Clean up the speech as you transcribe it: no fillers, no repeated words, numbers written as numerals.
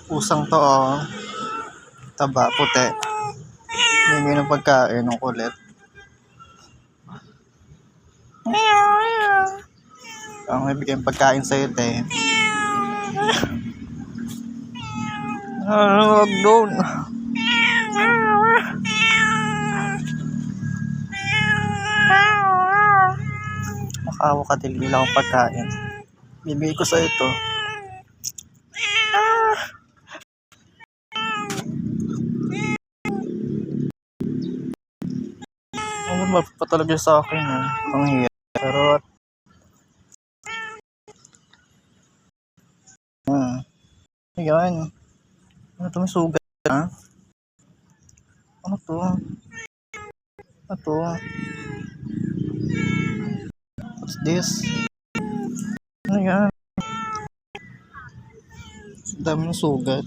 Pusang to, oh. Taba, puti. Hindi ng pagkain, ang kulit. Ang ibigay ng pagkain sa'yo, te. Wag doon. Makawa ka, dili lang akong pagkain. Bibigay ko sa'yo to. Ano ba pa talaga sa akin, eh? Ang hirap. Pero, ayan. Ano to, may sugat, ha? Ano to? Ano to? What's this? Ano yan? Ang dami ng sugat.